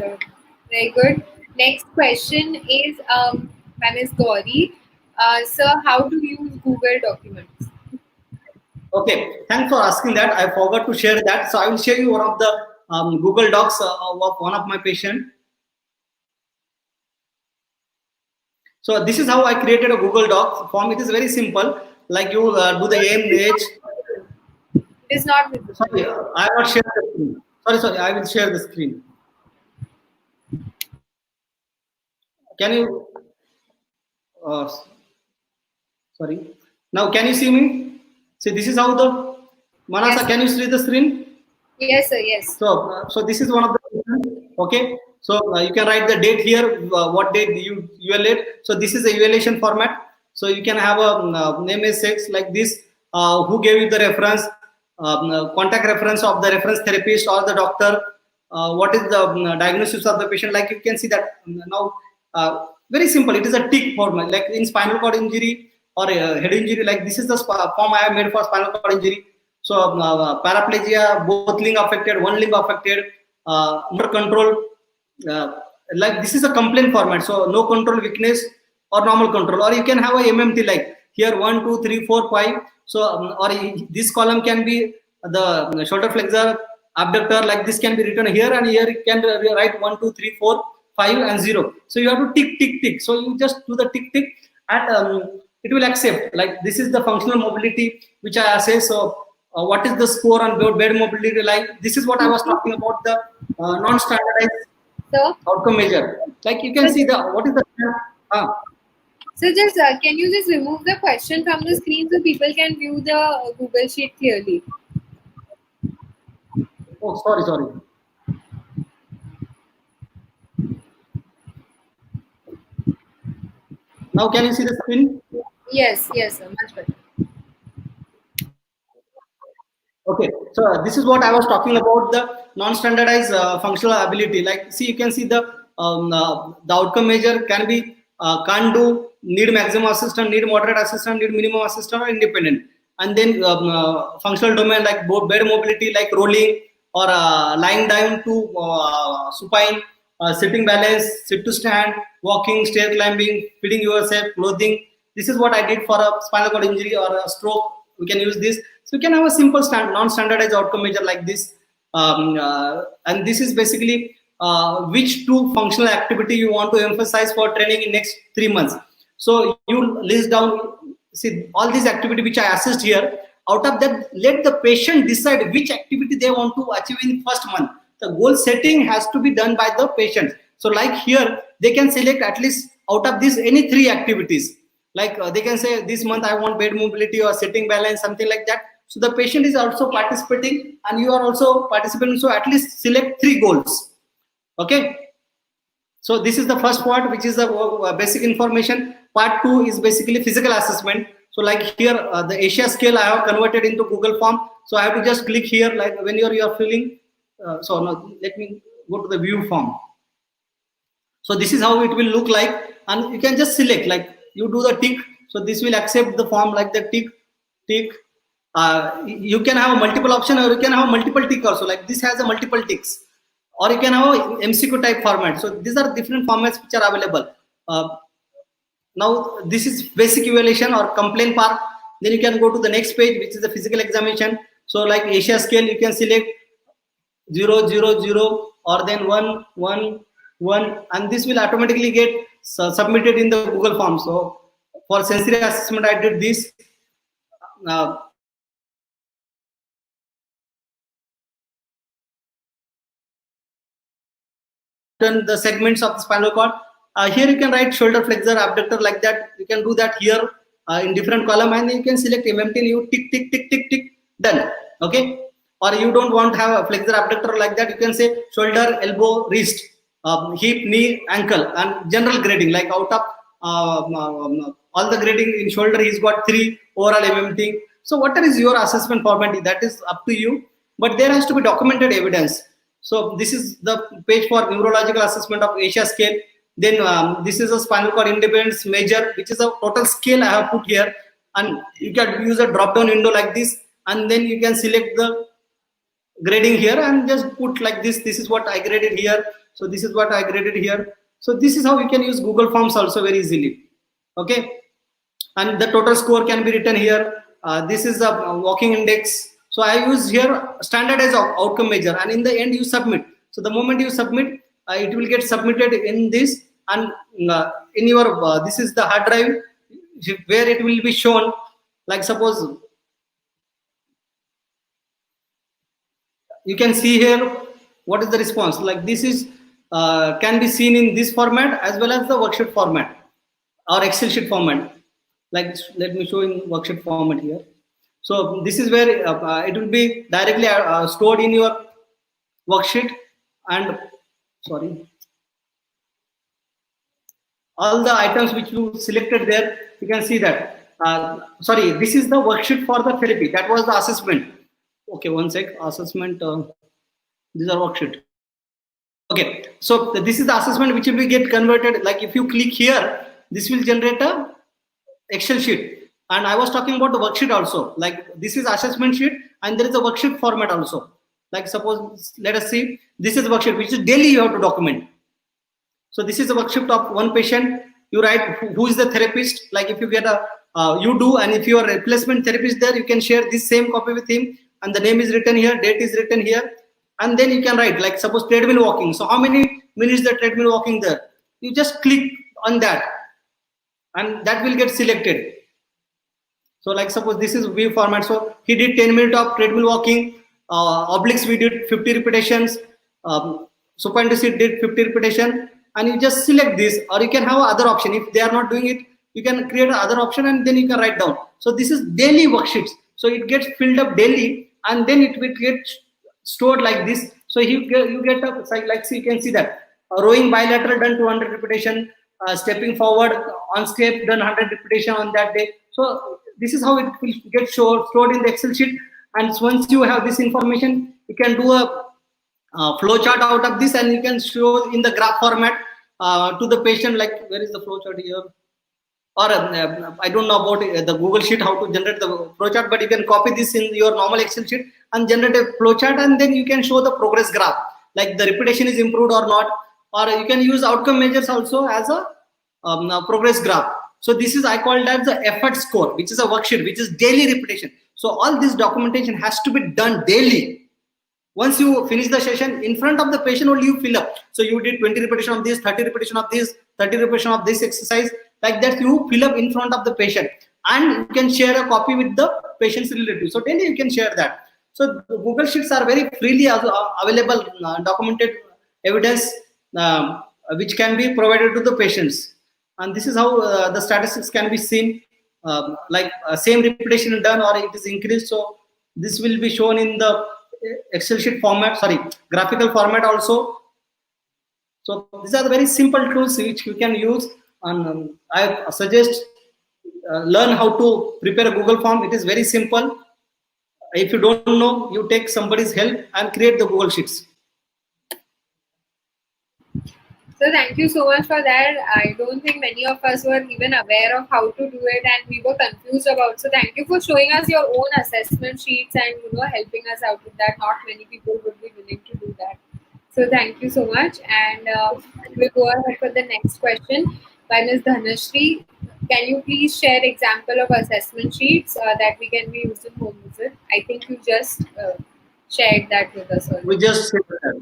sir. Very good. Next question is by Ms. Gauri. Sir, how to use Google Documents? Okay, thanks for asking that. I forgot to share that. So I will share you one of the Google Docs of one of my patient. So this is how I created a Google Docs form. It is very simple. Like you do the age. It is not visible. Sorry, I will share the screen. Sorry, I will share the screen. Can you? Sorry. Now, can you see me? See, this is how the Manasa. Yes. Can you see the screen? Yes, sir. Yes. So this is one of the. Okay. So you can write the date here. What date you evaluate? So this is a evaluation format. So you can have a name is sex like this. Who gave you the reference? Contact reference of the reference therapist or the doctor. What is the diagnosis of the patient? Like you can see that now. Very simple. It is a tick format. Like in spinal cord injury or head injury. Like this is the form I have made for spinal cord injury. So paraplegia, both limb affected, one limb affected, motor control. Like this is a complaint format. So no control weakness or normal control. Or you can have a MMT like here 1, 2, 3, 4, 5. So or this column can be the shoulder flexor, abductor. Like this can be written here, and here you can write 1, 2, 3, 4, 5, and 0. So you have to tick, tick, tick. So you just do the tick, tick, and it will accept. Like this is the functional mobility which I assess. So what is the score on bed mobility? Like this is what I was talking about, the non-standardized outcome measure. Like you can see the what is the. So just can you just remove the question from the screen so people can view the Google sheet clearly? Oh, sorry. Now can you see the screen? Yes, sir. Much better. Okay, so this is what I was talking about, the non-standardized functional ability. Like, see, you can see the outcome measure can be can't do, need maximum assistance, need moderate assistance, need minimum assistance, or independent. And then functional domain like bed mobility, like rolling or lying down to supine, sitting balance, sit to stand, walking, stair climbing, feeding yourself, clothing. This is what I did for a spinal cord injury or a stroke. We can use this. So you can have a simple non-standardized outcome measure like this. And this is basically which two functional activity you want to emphasize for training in next 3 months. So you list down, see all these activity which I assessed here. Out of that, let the patient decide which activity they want to achieve in first month. The goal setting has to be done by the patient. So like here, they can select at least out of this any 3 activities. Like they can say this month I want bed mobility or sitting balance, something like that. So the patient is also participating and you are also participating. So at least select 3 goals. Okay. So this is the first part, which is the basic information. Part 2 is basically physical assessment. So like here, the Asia scale I have converted into Google form. So I have to just click here, like when you are feeling. So now let me go to the view form. So this is how it will look like, and you can just select, like you do the tick. So this will accept the form like the tick. You can have a multiple option, or you can have multiple tick also. Like this has a multiple ticks, or you can have a MCQ type format. So these are different formats which are available. Now this is basic evaluation or complaint part. Then you can go to the next page, which is the physical examination. So like Asia scale, you can select 0, 0, 0, or then 1, 1, 1, and this will automatically get submitted in the Google form. So for sensory assessment, I did this. Then the segments of the spinal cord. Here you can write shoulder flexor, abductor, like that. You can do that here in different column, and you can select MMT. You tick, tick, tick, tick, tick, done. Okay. Or you don't want to have a flexor, abductor like that. You can say shoulder, elbow, wrist, hip, knee, ankle, and general grading. Like out of all the grading in shoulder, he's got 3 overall MMT. So whatever is your assessment format, that is up to you. But there has to be documented evidence. So this is the page for neurological assessment of Asia scale. Then this is a spinal cord independence measure, which is a total scale I have put here. And you can use a drop down window like this, and then you can select the grading here and just put like this. This is what I graded here. So this is what I graded here. So this is how you can use Google Forms also very easily. Okay, and the total score can be written here. This is the walking index. So I use here standardized outcome measure, and in the end you submit. So the moment you submit, it will get submitted in this, and in your this is the hard drive where it will be shown. Like suppose you can see here what is the response. Like this is can be seen in this format as well as the worksheet format or Excel sheet format. Like let me show in worksheet format here. So this is where it will be directly stored in your worksheet, and sorry, all the items which you selected there, you can see that. Sorry, this is the worksheet for the therapy. That was the assessment. Okay, one sec. Assessment. These are worksheet. Okay, so this is the assessment which will be get converted. Like if you click here, this will generate a Excel sheet. And I was talking about the worksheet also. Like this is assessment sheet, and there is a worksheet format also. Like suppose, let us see, this is worksheet which is daily you have to document. So this is a worksheet of one patient. You write who is the therapist. Like if you get a you do, and if you are a replacement therapist there, you can share this same copy with him, and the name is written here, date is written here, and then you can write like suppose treadmill walking. So how many minutes the treadmill walking there? You just click on that, and that will get selected. So like suppose this is view format. So he did 10 minutes of treadmill walking. Obliques we did 50 repetitions. Supine sit did 50 repetition, and you just select this, or you can have other option. If they are not doing it, you can create another option, and then you can write down. So this is daily worksheets. So it gets filled up daily, and then it will get stored like this. So you get a like so you can see that rowing bilateral done 200 repetition, stepping forward on step done 100 repetition on that day. So this is how it will get stored in the Excel sheet. And once you have this information, you can do a flow chart out of this, and you can show in the graph format to the patient. Like where is the flow chart here? Or I don't know about the Google sheet how to generate the flow chart, but you can copy this in your normal Excel sheet and generate a flow chart, and then you can show the progress graph, like the repetition is improved or not. Or you can use outcome measures also as a progress graph. So this is, I call that the effort score, which is a worksheet, which is daily repetition. So all this documentation has to be done daily. Once you finish the session, in front of the patient only you fill up. So you did 20 repetition of this, 30 repetition of this, 30 repetition of this exercise. Like that you fill up in front of the patient, and you can share a copy with the patient's relative. So daily you can share that. So Google Sheets are very freely available documented evidence which can be provided to the patients. And this is how the statistics can be seen, like same repetition done or it is increased. So this will be shown in the Excel sheet format, sorry, graphical format also. So these are the very simple tools which you can use. And I suggest learn how to prepare a Google form. It is very simple. If you don't know, you take somebody's help and create the Google Sheets. So thank you so much for that. I don't think many of us were even aware of how to do it, and we were confused about. So thank you for showing us your own assessment sheets and helping us out with that. Not many people would be willing to do that. So thank you so much, and we'll go ahead for the next question by Ms. Dhanashree. Can you please share example of assessment sheets that we can be used in home visit? I think you just shared that with us already. We just said that.